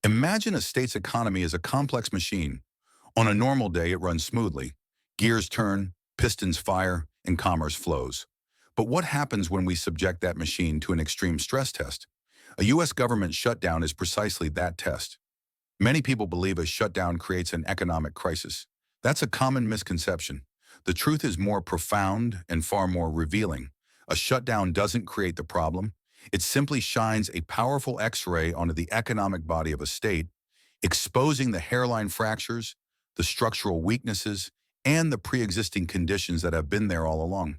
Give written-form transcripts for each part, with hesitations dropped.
Imagine a state's economy as a complex machine. On a normal day, it runs smoothly. Gears turn, pistons fire, and commerce flows. But what happens when we subject that machine to an extreme stress test? A U.S. government shutdown is precisely that test. Many people believe a shutdown creates an economic crisis. That's a common misconception. The truth is more profound and far more revealing. A shutdown doesn't create the problem. It simply shines a powerful X-ray onto the economic body of a state, exposing the hairline fractures, the structural weaknesses, and the pre-existing conditions that have been there all along.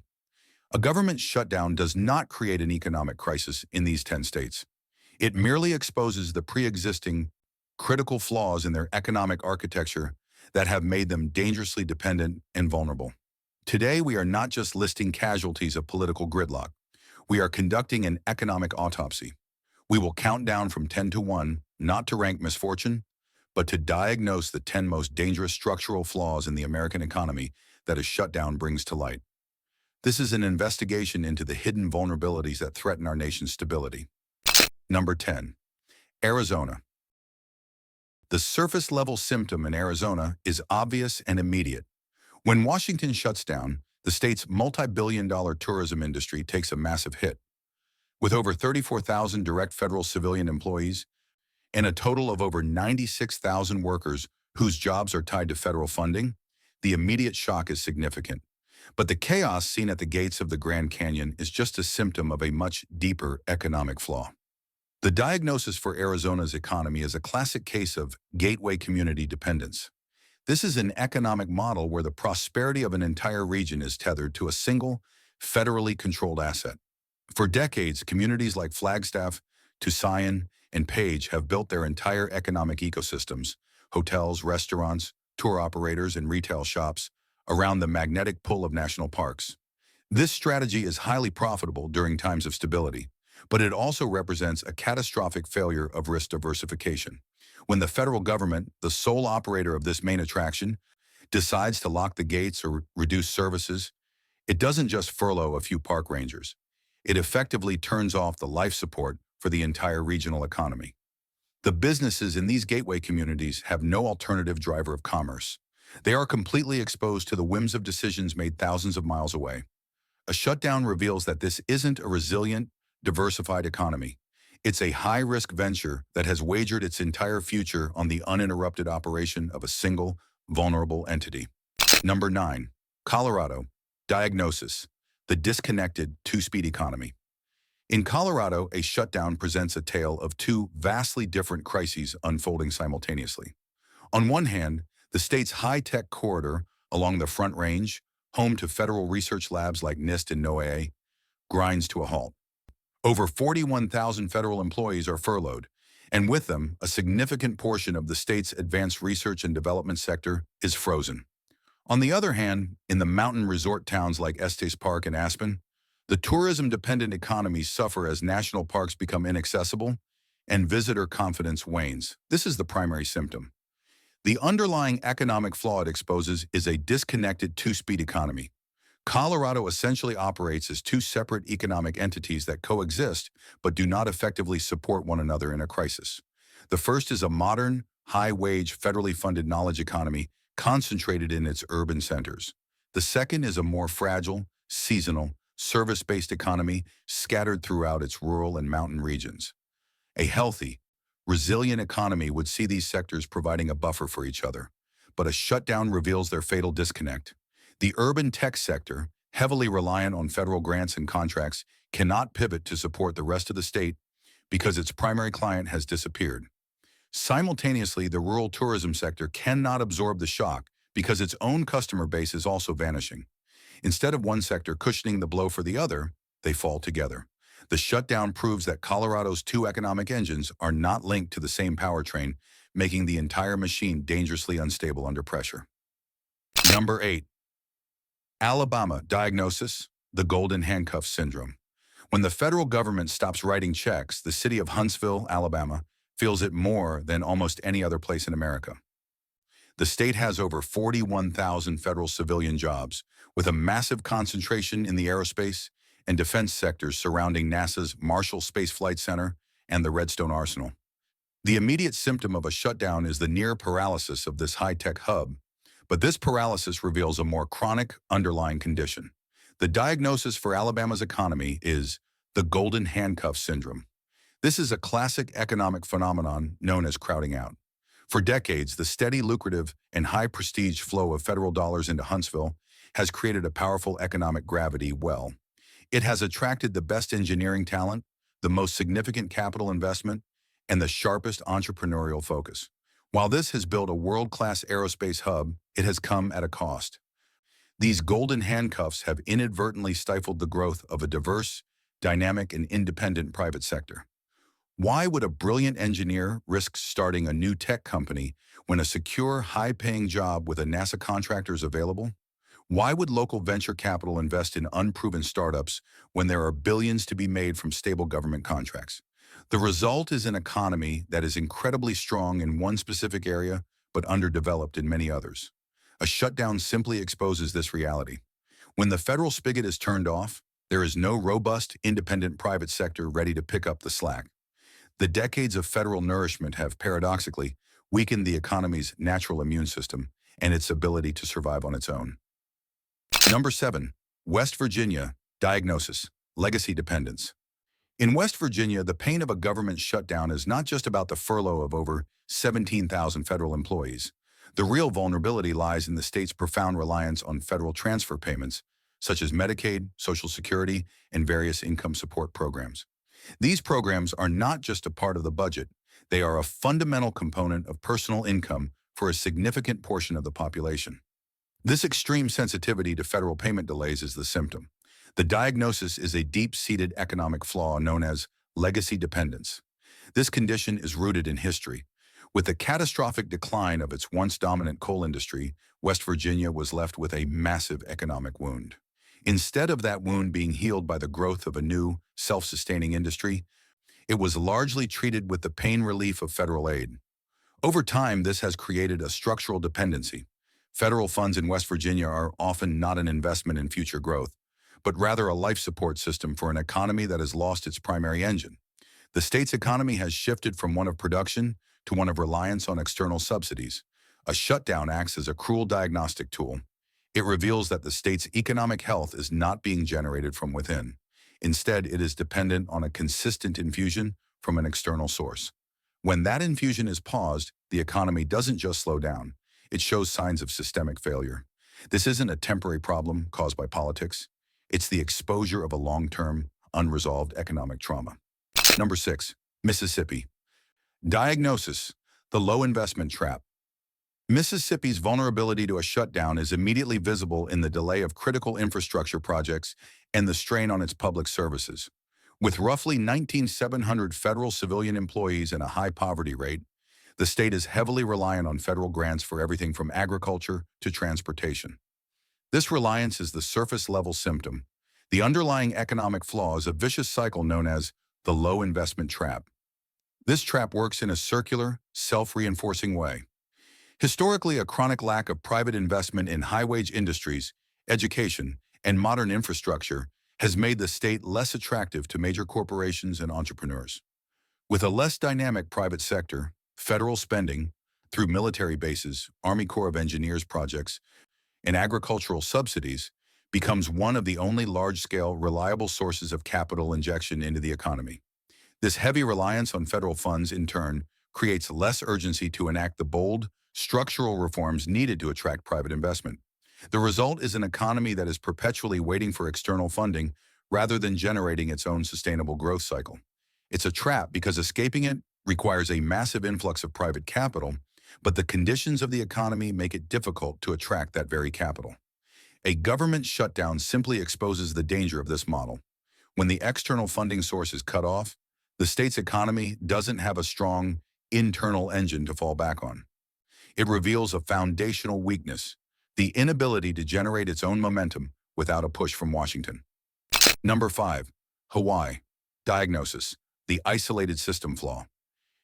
A government shutdown does not create an economic crisis in these 10 states. It merely exposes the pre-existing critical flaws in their economic architecture that have made them dangerously dependent and vulnerable. Today, we are not just listing casualties of political gridlock. We are conducting an economic autopsy. We will count down from 10 to 1, not to rank misfortune, but to diagnose the 10 most dangerous structural flaws in the American economy that a shutdown brings to light. This is an investigation into the hidden vulnerabilities that threaten our nation's stability. Number 10. Arizona. The surface-level symptom in Arizona is obvious and immediate. When Washington shuts down, the state's multi-billion-dollar tourism industry takes a massive hit. With over 34,000 direct federal civilian employees and a total of over 96,000 workers whose jobs are tied to federal funding, the immediate shock is significant. But the chaos seen at the gates of the Grand Canyon is just a symptom of a much deeper economic flaw. The diagnosis for Arizona's economy is a classic case of gateway community dependence. This is an economic model where the prosperity of an entire region is tethered to a single, federally controlled asset. For decades, communities like Flagstaff, Tucson, and Page have built their entire economic ecosystems, hotels, restaurants, tour operators, and retail shops, around the magnetic pull of national parks. This strategy is highly profitable during times of stability, but it also represents a catastrophic failure of risk diversification. When the federal government, the sole operator of this main attraction, decides to lock the gates or reduce services, it doesn't just furlough a few park rangers. It effectively turns off the life support for the entire regional economy. The businesses in these gateway communities have no alternative driver of commerce. They are completely exposed to the whims of decisions made thousands of miles away. A shutdown reveals that this isn't a resilient, diversified economy. It's a high-risk venture that has wagered its entire future on the uninterrupted operation of a single, vulnerable entity. Number 9. Colorado. Diagnosis. The disconnected two-speed economy. In Colorado, a shutdown presents a tale of two vastly different crises unfolding simultaneously. On one hand, the state's high-tech corridor along the Front Range, home to federal research labs like NIST and NOAA, grinds to a halt. Over 41,000 federal employees are furloughed, and with them, a significant portion of the state's advanced research and development sector is frozen. On the other hand, in the mountain resort towns like Estes Park and Aspen, the tourism-dependent economies suffer as national parks become inaccessible and visitor confidence wanes. This is the primary symptom. The underlying economic flaw it exposes is a disconnected two-speed economy. Colorado essentially operates as two separate economic entities that coexist but do not effectively support one another in a crisis. The first is a modern, high-wage, federally funded knowledge economy concentrated in its urban centers. The second is a more fragile, seasonal, service-based economy scattered throughout its rural and mountain regions. A healthy, resilient economy would see these sectors providing a buffer for each other, but a shutdown reveals their fatal disconnect. The urban tech sector, heavily reliant on federal grants and contracts, cannot pivot to support the rest of the state because its primary client has disappeared. Simultaneously, the rural tourism sector cannot absorb the shock because its own customer base is also vanishing. Instead of one sector cushioning the blow for the other, they fall together. The shutdown proves that Colorado's two economic engines are not linked to the same powertrain, making the entire machine dangerously unstable under pressure. Number 8. Alabama. Diagnosis: the golden handcuff syndrome. When the federal government stops writing checks, the city of Huntsville, Alabama, feels it more than almost any other place in America. The state has over 41,000 federal civilian jobs, with a massive concentration in the aerospace and defense sectors surrounding NASA's Marshall Space Flight Center and the Redstone Arsenal. The immediate symptom of a shutdown is the near paralysis of this high-tech hub, but this paralysis reveals a more chronic underlying condition. The diagnosis for Alabama's economy is the golden handcuff syndrome. This is a classic economic phenomenon known as crowding out. For decades, the steady, lucrative, and high-prestige flow of federal dollars into Huntsville has created a powerful economic gravity well. It has attracted the best engineering talent, the most significant capital investment, and the sharpest entrepreneurial focus. While this has built a world-class aerospace hub, it has come at a cost. These golden handcuffs have inadvertently stifled the growth of a diverse, dynamic, and independent private sector. Why would a brilliant engineer risk starting a new tech company when a secure, high-paying job with a NASA contractor is available? Why would local venture capital invest in unproven startups when there are billions to be made from stable government contracts? The result is an economy that is incredibly strong in one specific area but underdeveloped in many others. A shutdown simply exposes this reality. When the federal spigot is turned off, there is no robust, independent private sector ready to pick up the slack. The decades of federal nourishment have, paradoxically, weakened the economy's natural immune system and its ability to survive on its own. Number 7. West Virginia, diagnosis, legacy dependence. In West Virginia, the pain of a government shutdown is not just about the furlough of over 17,000 federal employees. The real vulnerability lies in the state's profound reliance on federal transfer payments, such as Medicaid, Social Security, and various income support programs. These programs are not just a part of the budget, they are a fundamental component of personal income for a significant portion of the population. This extreme sensitivity to federal payment delays is the symptom. The diagnosis is a deep-seated economic flaw known as legacy dependence. This condition is rooted in history. With the catastrophic decline of its once dominant coal industry, West Virginia was left with a massive economic wound. Instead of that wound being healed by the growth of a new, self-sustaining industry, it was largely treated with the pain relief of federal aid. Over time, this has created a structural dependency. Federal funds in West Virginia are often not an investment in future growth, but rather a life support system for an economy that has lost its primary engine. The state's economy has shifted from one of production to one of reliance on external subsidies. A shutdown acts as a cruel diagnostic tool. It reveals that the state's economic health is not being generated from within. Instead, it is dependent on a consistent infusion from an external source. When that infusion is paused, the economy doesn't just slow down. It shows signs of systemic failure. This isn't a temporary problem caused by politics. It's the exposure of a long-term, unresolved economic trauma. Number 6. Mississippi. Diagnosis: the low investment trap. Mississippi's vulnerability to a shutdown is immediately visible in the delay of critical infrastructure projects and the strain on its public services. With roughly 19,700 federal civilian employees and a high poverty rate, the state is heavily reliant on federal grants for everything from agriculture to transportation. This reliance is the surface-level symptom. The underlying economic flaw is a vicious cycle known as the low investment trap. This trap works in a circular, self-reinforcing way. Historically, a chronic lack of private investment in high-wage industries, education, and modern infrastructure has made the state less attractive to major corporations and entrepreneurs. With a less dynamic private sector, federal spending, through military bases, Army Corps of Engineers projects, and agricultural subsidies, becomes one of the only large-scale, reliable sources of capital injection into the economy. This heavy reliance on federal funds, in turn, creates less urgency to enact the bold, structural reforms needed to attract private investment. The result is an economy that is perpetually waiting for external funding rather than generating its own sustainable growth cycle. It's a trap because escaping it requires a massive influx of private capital, but the conditions of the economy make it difficult to attract that very capital. A government shutdown simply exposes the danger of this model. When the external funding source is cut off, the state's economy doesn't have a strong internal engine to fall back on. It reveals a foundational weakness, the inability to generate its own momentum without a push from Washington. Number 5. Hawaii. Diagnosis: the isolated system flaw.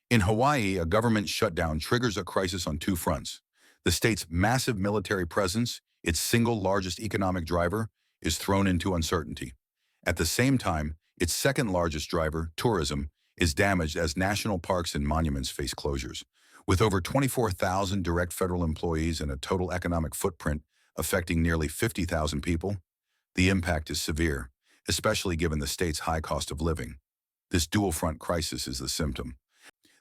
In Hawaii, a government shutdown triggers a crisis on two fronts. The state's massive military presence, its single largest economic driver, is thrown into uncertainty. At the same time, its second largest driver, tourism, is damaged as national parks and monuments face closures. With over 24,000 direct federal employees and a total economic footprint affecting nearly 50,000 people, the impact is severe, especially given the state's high cost of living. This dual-front crisis is the symptom.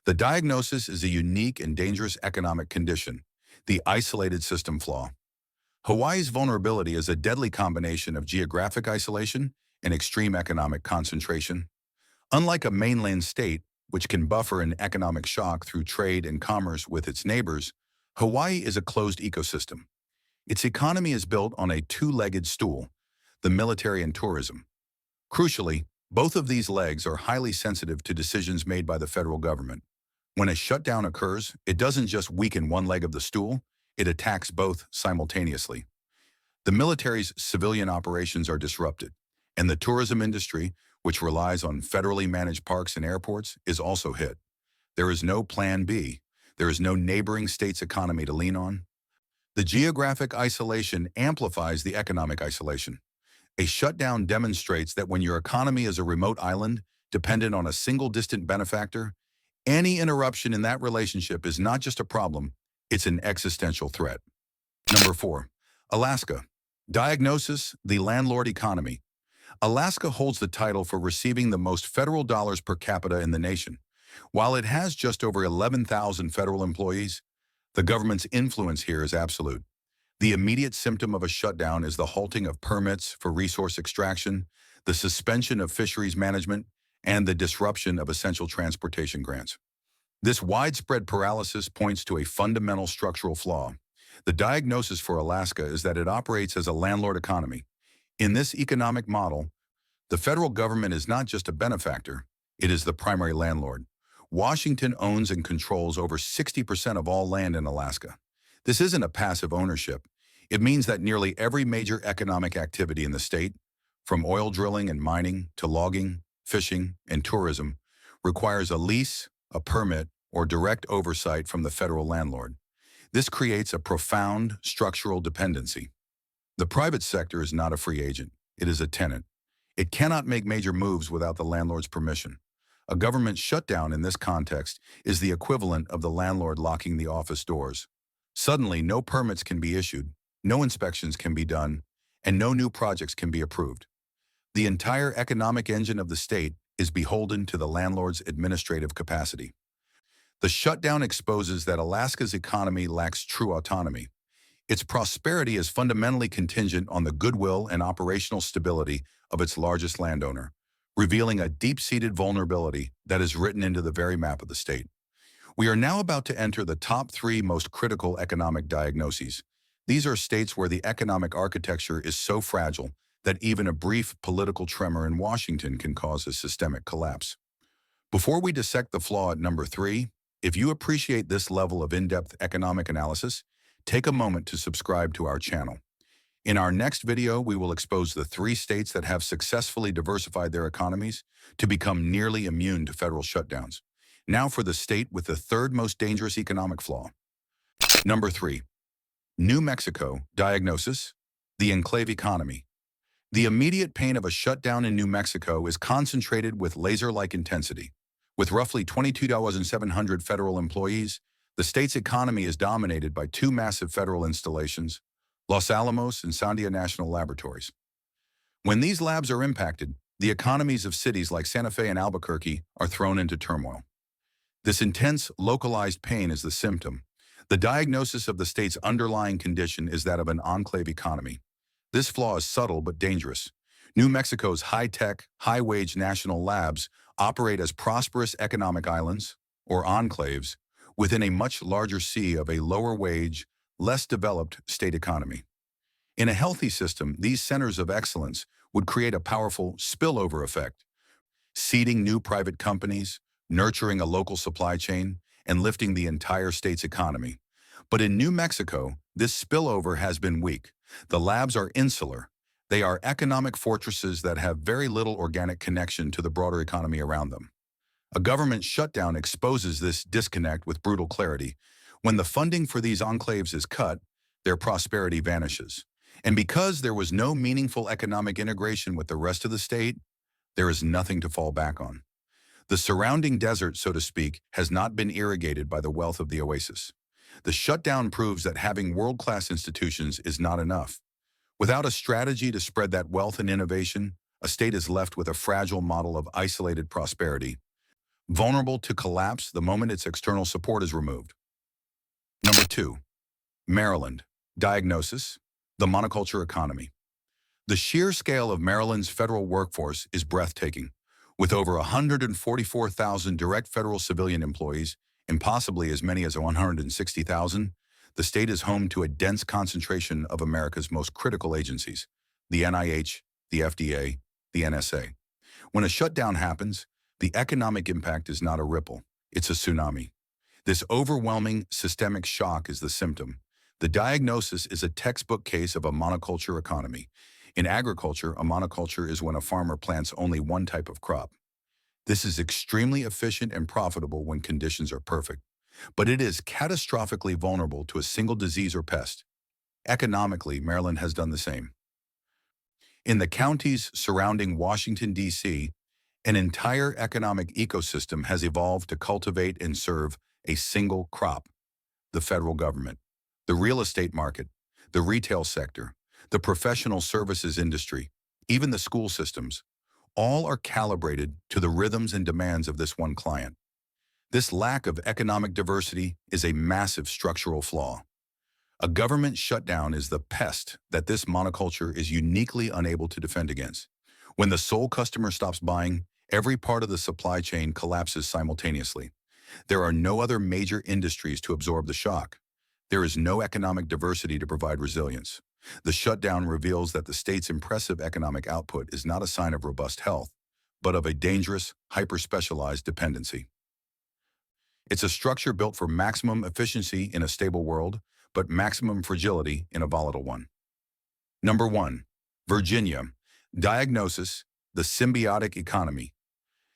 The diagnosis is a unique and dangerous economic condition, the isolated system flaw. Hawaii's vulnerability is a deadly combination of geographic isolation and extreme economic concentration. Unlike a mainland state, which can buffer an economic shock through trade and commerce with its neighbors, Hawaii is a closed ecosystem. Its economy is built on a two-legged stool, the military and tourism. Crucially, both of these legs are highly sensitive to decisions made by the federal government. When a shutdown occurs, it doesn't just weaken one leg of the stool, it attacks both simultaneously. The military's civilian operations are disrupted, and the tourism industry, which relies on federally managed parks and airports, is also hit. There is no plan B. There is no neighboring state's economy to lean on. The geographic isolation amplifies the economic isolation. A shutdown demonstrates that when your economy is a remote island, dependent on a single distant benefactor, any interruption in that relationship is not just a problem, it's an existential threat. Number 4. Alaska. Diagnosis: the landlord economy. Alaska holds the title for receiving the most federal dollars per capita in the nation. While it has just over 11,000 federal employees, the government's influence here is absolute. The immediate symptom of a shutdown is the halting of permits for resource extraction, the suspension of fisheries management, and the disruption of essential transportation grants. This widespread paralysis points to a fundamental structural flaw. The diagnosis for Alaska is that it operates as a landlord economy. In this economic model, the federal government is not just a benefactor, it is the primary landlord. Washington owns and controls over 60% of all land in Alaska. This isn't a passive ownership. It means that nearly every major economic activity in the state, from oil drilling and mining to logging, fishing, and tourism, requires a lease, a permit, or direct oversight from the federal landlord. This creates a profound structural dependency. The private sector is not a free agent. It is a tenant. It cannot make major moves without the landlord's permission. A government shutdown in this context is the equivalent of the landlord locking the office doors. Suddenly, no permits can be issued, no inspections can be done, and no new projects can be approved. The entire economic engine of the state is beholden to the landlord's administrative capacity. The shutdown exposes that Alaska's economy lacks true autonomy. Its prosperity is fundamentally contingent on the goodwill and operational stability of its largest landowner, revealing a deep-seated vulnerability that is written into the very map of the state. We are now about to enter the top 3 most critical economic diagnoses. These are states where the economic architecture is so fragile that even a brief political tremor in Washington can cause a systemic collapse. Before we dissect the flaw at number 3, if you appreciate this level of in-depth economic analysis, take a moment to subscribe to our channel. In our next video, we will expose the 3 states that have successfully diversified their economies to become nearly immune to federal shutdowns. Now for the state with the 3rd most dangerous economic flaw. Number 3. New Mexico. Diagnosis: the enclave economy. The immediate pain of a shutdown in New Mexico is concentrated with laser-like intensity. With roughly 22,700 federal employees, the state's economy is dominated by 2 massive federal installations, Los Alamos and Sandia National Laboratories. When these labs are impacted, the economies of cities like Santa Fe and Albuquerque are thrown into turmoil. This intense, localized pain is the symptom. The diagnosis of the state's underlying condition is that of an enclave economy. This flaw is subtle but dangerous. New Mexico's high-tech, high-wage national labs operate as prosperous economic islands, or enclaves, within a much larger sea of a lower-wage, less developed state economy. In a healthy system, these centers of excellence would create a powerful spillover effect, seeding new private companies, nurturing a local supply chain, and lifting the entire state's economy. But in New Mexico, this spillover has been weak. The labs are insular. They are economic fortresses that have very little organic connection to the broader economy around them. A government shutdown exposes this disconnect with brutal clarity. When the funding for these enclaves is cut, their prosperity vanishes. And because there was no meaningful economic integration with the rest of the state, there is nothing to fall back on. The surrounding desert, so to speak, has not been irrigated by the wealth of the oasis. The shutdown proves that having world-class institutions is not enough. Without a strategy to spread that wealth and innovation, a state is left with a fragile model of isolated prosperity, vulnerable to collapse the moment its external support is removed. Number 2. Maryland. Diagnosis: the monoculture economy. The sheer scale of Maryland's federal workforce is breathtaking. With over 144,000 direct federal civilian employees and possibly as many as 160,000, the state is home to a dense concentration of America's most critical agencies: the NIH, the FDA, the NSA. When a shutdown happens, the economic impact is not a ripple, it's a tsunami. This overwhelming systemic shock is the symptom. The diagnosis is a textbook case of a monoculture economy. In agriculture, a monoculture is when a farmer plants only one type of crop. This is extremely efficient and profitable when conditions are perfect, but it is catastrophically vulnerable to a single disease or pest. Economically, Maryland has done the same. In the counties surrounding Washington, D.C., an entire economic ecosystem has evolved to cultivate and serve a single crop: the federal government, the real estate market, the retail sector, the professional services industry, even the school systems. All are calibrated to the rhythms and demands of this one client. This lack of economic diversity is a massive structural flaw. A government shutdown is the pest that this monoculture is uniquely unable to defend against. When the sole customer stops buying, every part of the supply chain collapses simultaneously. There are no other major industries to absorb the shock. There is no economic diversity to provide resilience. The shutdown reveals that the state's impressive economic output is not a sign of robust health, but of a dangerous, hyper-specialized dependency. It's a structure built for maximum efficiency in a stable world, but maximum fragility in a volatile one. Number 1. Virginia. Diagnosis: the symbiotic economy.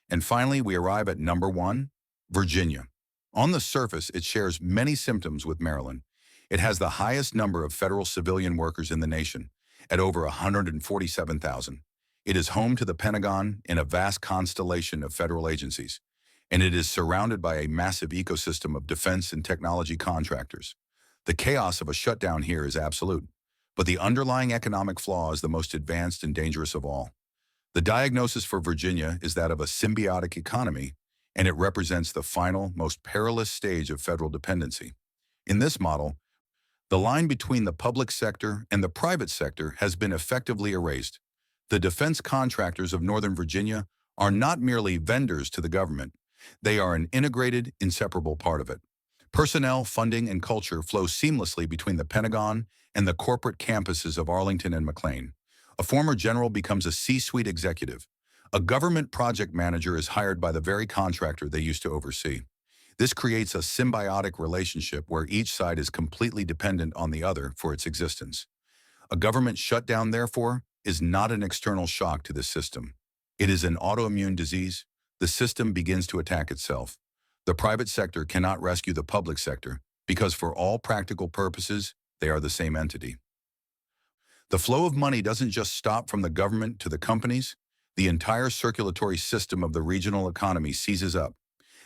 And finally, we arrive at number 1, Virginia. On the surface, it shares many symptoms with Maryland. It has the highest number of federal civilian workers in the nation, at over 147,000. It is home to the Pentagon and a vast constellation of federal agencies, and it is surrounded by a massive ecosystem of defense and technology contractors. The chaos of a shutdown here is absolute, but the underlying economic flaw is the most advanced and dangerous of all. The diagnosis for Virginia is that of a symbiotic economy, and it represents the final, most perilous stage of federal dependency. In this model, the line between the public sector and the private sector has been effectively erased. The defense contractors of Northern Virginia are not merely vendors to the government. They are an integrated, inseparable part of it. Personnel, funding, and culture flow seamlessly between the Pentagon and the corporate campuses of Arlington and McLean. A former general becomes a C-suite executive. A government project manager is hired by the very contractor they used to oversee. This creates a symbiotic relationship where each side is completely dependent on the other for its existence. A government shutdown, therefore, is not an external shock to the system. It is an autoimmune disease. The system begins to attack itself. The private sector cannot rescue the public sector because, for all practical purposes, they are the same entity. The flow of money doesn't just stop from the government to the companies. The entire circulatory system of the regional economy seizes up.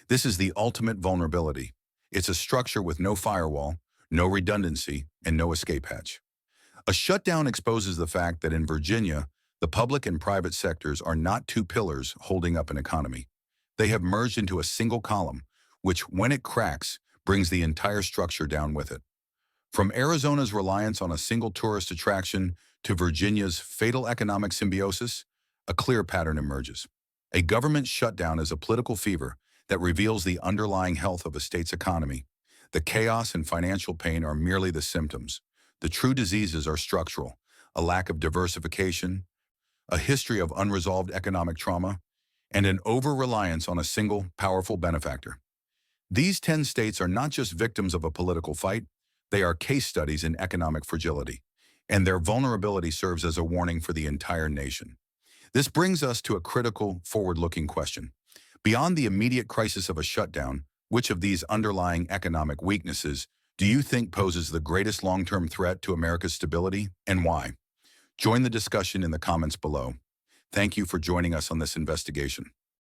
This is the ultimate vulnerability. It's a structure with no firewall, no redundancy, and no escape hatch. A shutdown exposes the fact that in Virginia, the public and private sectors are not two pillars holding up an economy. They have merged into a single column, which, when it cracks, brings the entire structure down with it. From Arizona's reliance on a single tourist attraction to Virginia's fatal economic symbiosis, a clear pattern emerges. A government shutdown is a political fever that reveals the underlying health of a state's economy. The chaos and financial pain are merely the symptoms. The true diseases are structural: a lack of diversification, a history of unresolved economic trauma, and an over-reliance on a single, powerful benefactor. These 10 states are not just victims of a political fight, they are case studies in economic fragility, and their vulnerability serves as a warning for the entire nation. This brings us to a critical, forward-looking question. Beyond the immediate crisis of a shutdown, which of these underlying economic weaknesses do you think poses the greatest long-term threat to America's stability, and why? Join the discussion in the comments below. Thank you for joining us on this investigation.